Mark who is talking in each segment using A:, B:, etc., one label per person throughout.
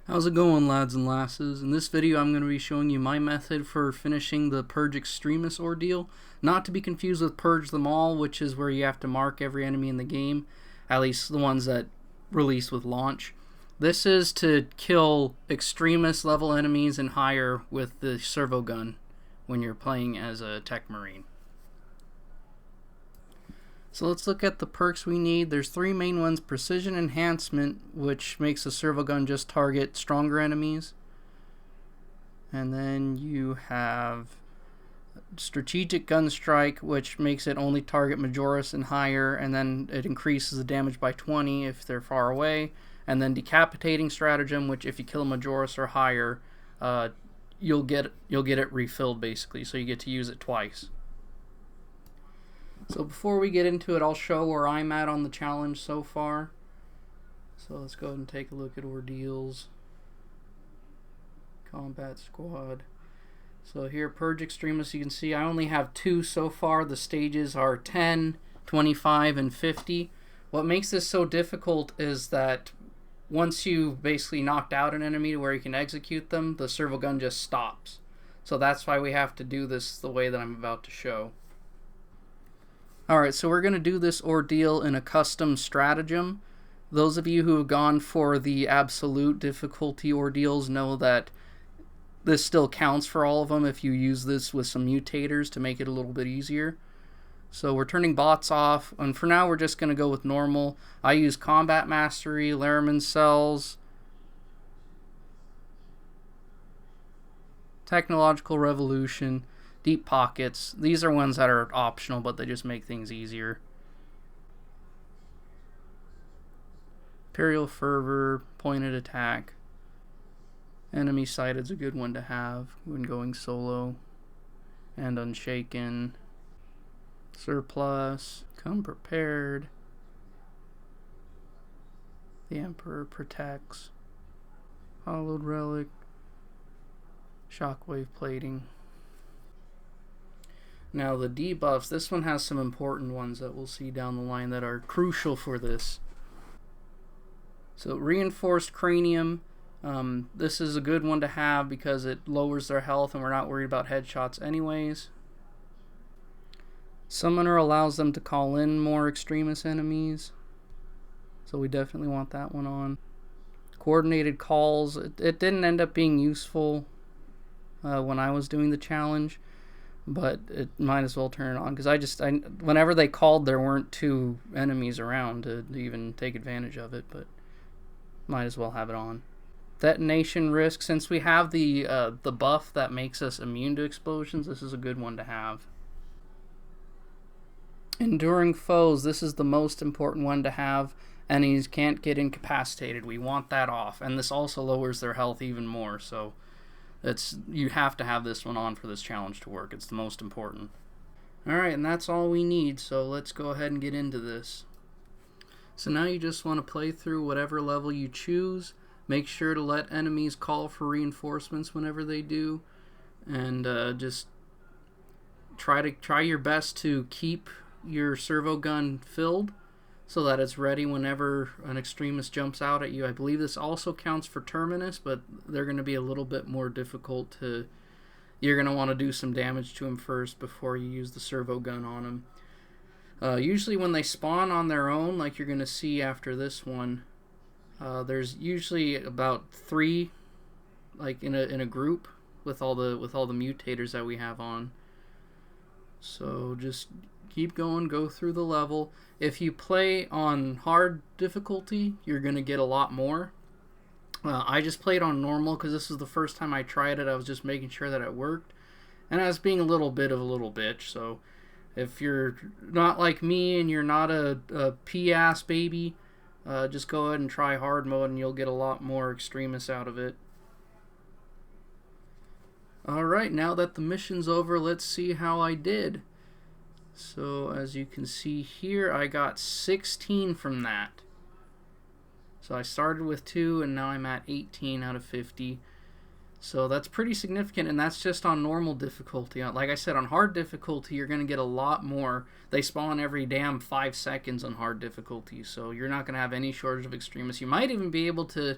A: How's it going, lads and lasses? In this video I'm going to be showing you my method for finishing the Purge Extremis Ordeal, not to be confused with Purge Them All, which is where you have to mark every enemy in the game, at least the ones that release with launch. This is to kill Extremis level enemies and higher with the servo gun when you're playing as a Techmarine. So let's look at the perks we need. There's three main ones: Precision Enhancement, which makes the servo gun just target stronger enemies. And then you have Strategic Gun Strike, which makes it only target Majoris and higher, and then it increases the damage by 20 if they're far away. And then Decapitating Strategem, which if you kill a Majoris or higher, you'll get it refilled basically, so you get to use it twice. So before we get into it, I'll show where I'm at on the challenge so far. So let's go ahead and take a look at ordeals. Combat squad. So here, Purge Extremis, you can see I only have 2 so far. The stages are 10, 25, and 50. What makes this so difficult is that once you've basically knocked out an enemy to where you can execute them, the servo gun just stops. So that's why we have to do this the way that I'm about to show. Alright, so we're going to do this ordeal in a custom stratagem. Those of you who have gone for the absolute difficulty ordeals know that this still counts for all of them if you use this with some mutators to make it a little bit easier. So we're turning bots off, and for now we're just going to go with normal. I use Combat Mastery, Larraman Cells, Technological Revolution, Deep Pockets. These are ones that are optional, but they just make things easier. Imperial Fervor, Pointed Attack. Enemy Sighted's a good one to have when going solo. And Unshaken. Surplus. Come Prepared. The Emperor Protects. Hollowed Relic. Shockwave Plating. Now the debuffs, this one has some important ones that we'll see down the line that are crucial for this. So Reinforced Cranium, this is a good one to have because it lowers their health and we're not worried about headshots anyways. Summoner allows them to call in more Extremis enemies, so we definitely want that one on. Coordinated Calls, it didn't end up being useful when I was doing the challenge, but it might as well turn it on because whenever they called, there weren't 2 enemies around to even take advantage of it, but might as well have it on. Detonation Risk, since we have the buff that makes us immune to explosions, this is a good one to have. Enduring Foes, this is the most important one to have. Enemies can't get incapacitated. We want that off, and this also lowers their health even more, so you have to have this one on for this challenge to work. It's the most important. Alright, and that's all we need, so let's go ahead and get into this. So now you just want to play through whatever level you choose. Make sure to let enemies call for reinforcements whenever they do, and just try your best to keep your servo gun filled so that it's ready whenever an Extremis jumps out at you. I believe this also counts for Terminus, but they're going to be a little bit more difficult to... You're going to want to do some damage to them first before you use the servo gun on them. Usually when they spawn on their own, like you're going to see after this one, there's usually about 3, like in a group with all the mutators that we have on. So just keep going, go through the level. If you play on hard difficulty, you're going to get a lot more. I just played on normal because this was the first time I tried it. I was just making sure that it worked. And I was being a little bit of a little bitch. So if you're not like me and you're not a P-ass baby, just go ahead and try hard mode and you'll get a lot more Extremis out of it. Alright, now that the mission's over, let's see how I did. So as you can see here, I got 16 from that. So I started with 2 and now I'm at 18 out of 50. So that's pretty significant, and that's just on normal difficulty. Like I said, on hard difficulty, you're going to get a lot more. They spawn every damn 5 seconds on hard difficulty, so you're not going to have any shortage of Extremis. You might even be able to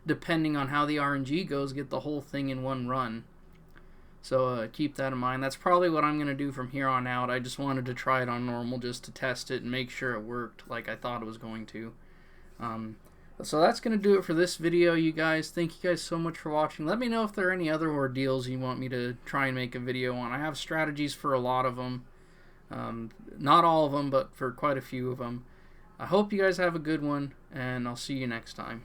A: depending on how the RNG goes, get the whole thing in one run. So keep that in mind. That's probably what I'm going to do from here on out. I just wanted to try it on normal just to test it and make sure it worked like I thought it was going to. So that's going to do it for this video, you guys. Thank you guys so much for watching. Let me know if there are any other ordeals you want me to try and make a video on. I have strategies for a lot of them. Not all of them, but for quite a few of them. I hope you guys have a good one, and I'll see you next time.